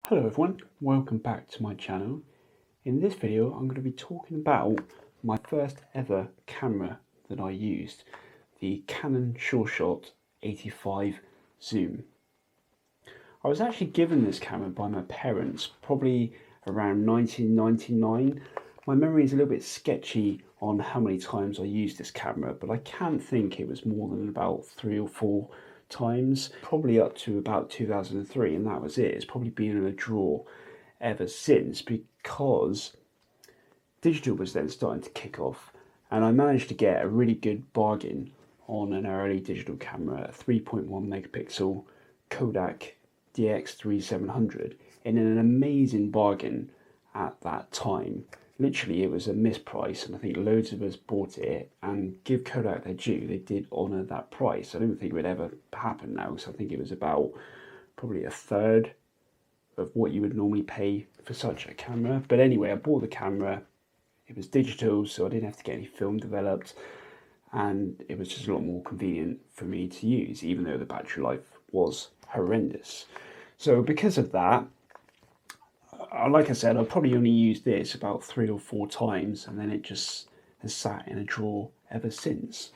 Hello everyone, welcome back to my channel. In this video I'm going to be talking about my first ever camera that I used, the Canon SureShot 85 zoom. I was actually given this camera by my parents probably around 1999. My memory is a little bit sketchy on how many times I used this camera, but I can't think it was more than about 3 or 4 times, probably up to about 2003, and that was it. It's probably been in a drawer ever since because digital was then starting to kick off, and I managed to get a really good bargain on an early digital camera, a 3.1 megapixel Kodak DX3700 in an amazing bargain at that time. Literally, it was a misprice, and I think loads of us bought it, and give Kodak their due, they did honour that price. I don't think it would ever happen now, so I think it was about probably a third of what you would normally pay for such a camera. But anyway, I bought the camera. It was digital, so I didn't have to get any film developed, and it was just a lot more convenient for me to use, even though the battery life was horrendous. So because of that, like I said, I've probably only used this about 3 or 4 times, and then it just has sat in a drawer ever since.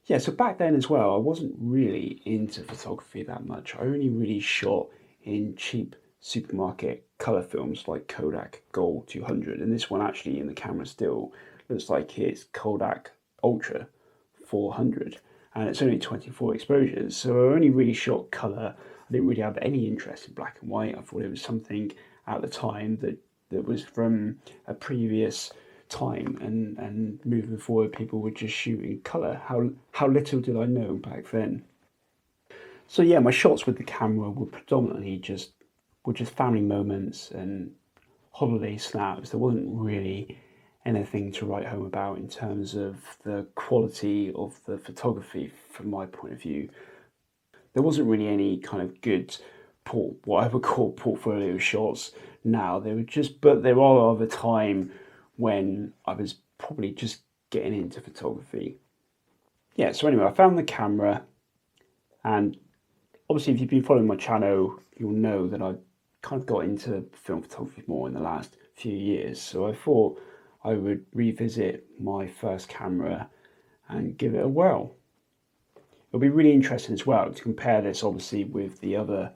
Yeah, so back then as well, I wasn't really into photography that much. I only really shot in cheap supermarket colour films like Kodak Gold 200, and this one actually in the camera still looks like it's Kodak Ultra 400, and it's only 24 exposures, so I only really shot colour. I didn't really have any interest in black and white. I thought it was something at the time that was from a previous time, and moving forward people were just shooting colour. How little did I know back then. So yeah, my shots with the camera were predominantly just family moments and holiday snaps. There wasn't really anything to write home about in terms of the quality of the photography from my point of view. There wasn't really any kind of good what I would call portfolio shots now. They were just, but there are of a time when I was probably just getting into photography. Yeah, so anyway, I found the camera, and obviously if you've been following my channel, you'll know that I kind of got into film photography more in the last few years. So I thought I would revisit my first camera and give it a whirl. It'll be really interesting as well to compare this obviously with the other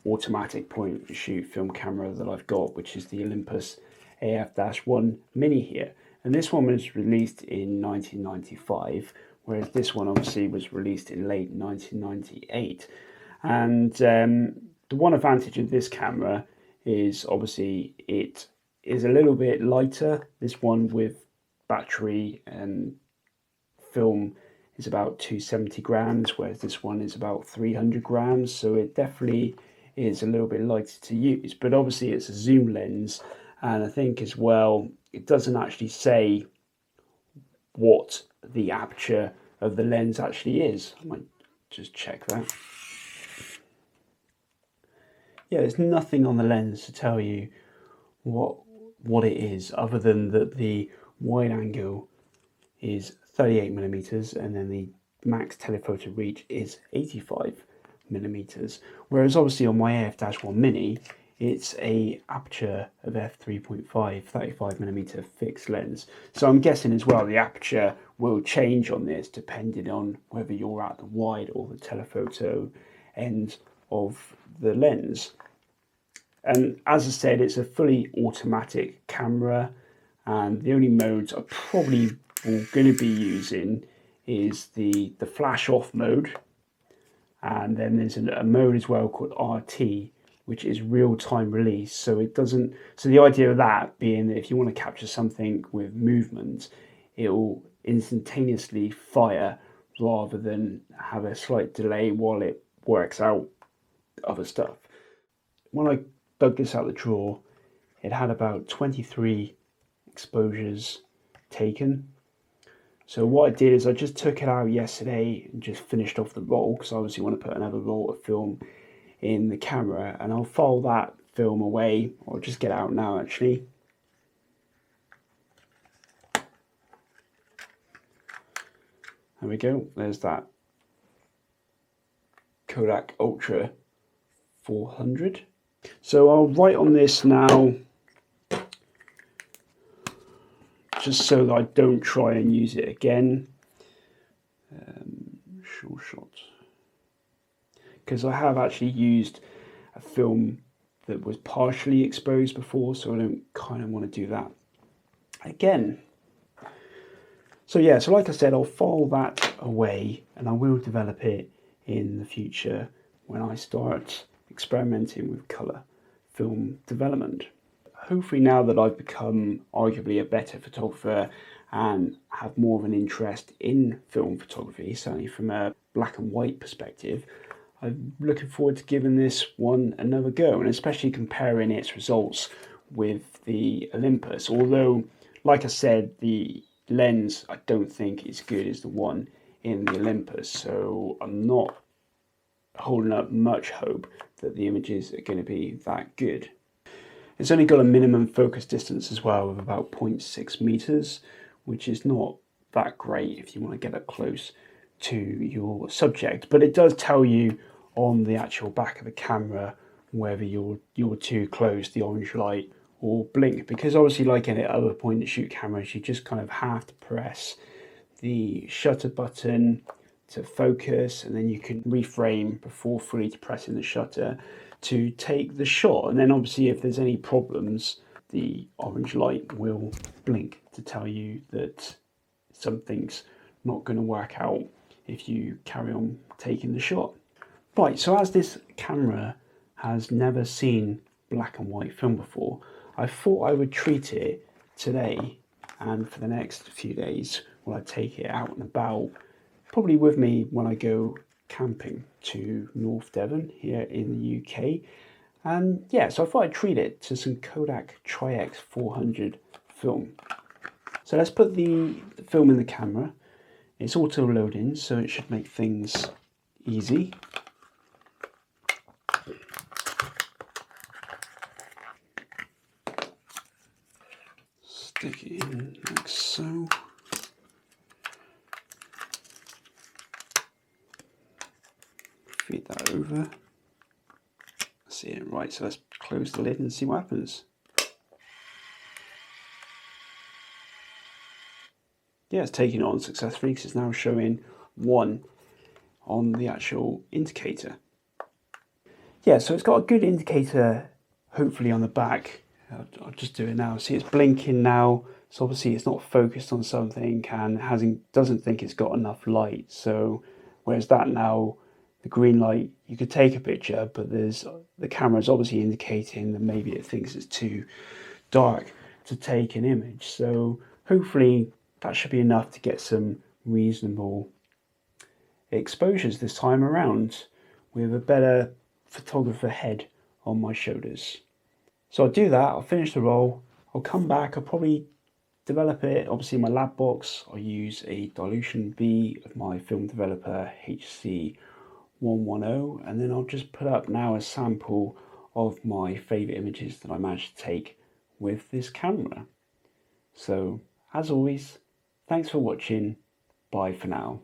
automatic point and shoot film camera that I've got, which is the Olympus AF-1 Mini here. And this one was released in 1995, whereas this one obviously was released in late 1998. And the one advantage of this camera is obviously it is a little bit lighter. This one with battery and film is about 270 grams, whereas this one is about 300 grams. So it definitely is a little bit lighter to use, but obviously it's a zoom lens, and I think as well it doesn't actually say what the aperture of the lens actually is. I might just check that. Yeah, there's nothing on the lens to tell you what it is, other than that the wide angle is 38 millimeters and then the max telephoto reach is 85 millimeters, whereas obviously on my AF-1 Mini it's a aperture of f3.5 35 millimeter fixed lens. So I'm guessing as well the aperture will change on this depending on whether you're at the wide or the telephoto end of the lens. And as I said, it's a fully automatic camera, and the only modes I probably going to be using is the flash off mode, and then there's a mode as well called RT, which is real-time release. So it doesn't, so the idea of that being that if you want to capture something with movement, it will instantaneously fire rather than have a slight delay while it works out other stuff. When I dug this out of the drawer, it had about 23 exposures taken. So what I did is I just took it out yesterday and just finished off the roll, because I obviously want to put another roll of film in the camera, and I'll file that film away, or just get it out now actually. There we go, there's that Kodak Ultra 400. So I'll write on this now, just so that I don't try and use it again. Sure shot. Because I have actually used a film that was partially exposed before, so I don't kind of want to do that again. So yeah, so like I said, I'll file that away and I will develop it in the future when I start experimenting with colour film development. Hopefully now that I've become arguably a better photographer and have more of an interest in film photography, certainly from a black and white perspective, I'm looking forward to giving this one another go, and especially comparing its results with the Olympus. Although, like I said, the lens I don't think is good as the one in the Olympus, so I'm not holding up much hope that the images are going to be that good. It's only got a minimum focus distance as well of about 0.6 meters, which is not that great if you want to get up close to your subject, but it does tell you on the actual back of the camera whether you're too close, the orange light, or blink, because obviously like any other point and shoot cameras, you just kind of have to press the shutter button to focus, and then you can reframe before fully depressing the shutter to take the shot. And then obviously if there's any problems, the orange light will blink to tell you that something's not going to work out if you carry on taking the shot. Right, so as this camera has never seen black and white film before, I thought I would treat it today and for the next few days while I take it out and about, probably with me when I go camping to North Devon here in the UK. And yeah, so I thought I'd treat it to some Kodak Tri-X 400 film. So let's put the film in the camera. It's auto loading, so it should make things easy. Stick it in like so. Feed that over. See it right, so let's close the lid and see what happens. Yeah, it's taking it on successfully because it's now showing 1 on the actual indicator. Yeah, so it's got a good indicator hopefully on the back. I'll just do it now. See, it's blinking now, so obviously it's not focused on something and doesn't think it's got enough light. So whereas that now, the green light, you could take a picture, but the camera is obviously indicating that maybe it thinks it's too dark to take an image. So hopefully that should be enough to get some reasonable exposures this time around with a better photographer head on my shoulders. So I'll do that, I'll finish the roll, I'll come back, I'll probably develop it. Obviously in my lab box, I'll use a dilution V of my film developer HC 110, and then I'll just put up now a sample of my favourite images that I managed to take with this camera. So as always, thanks for watching, bye for now.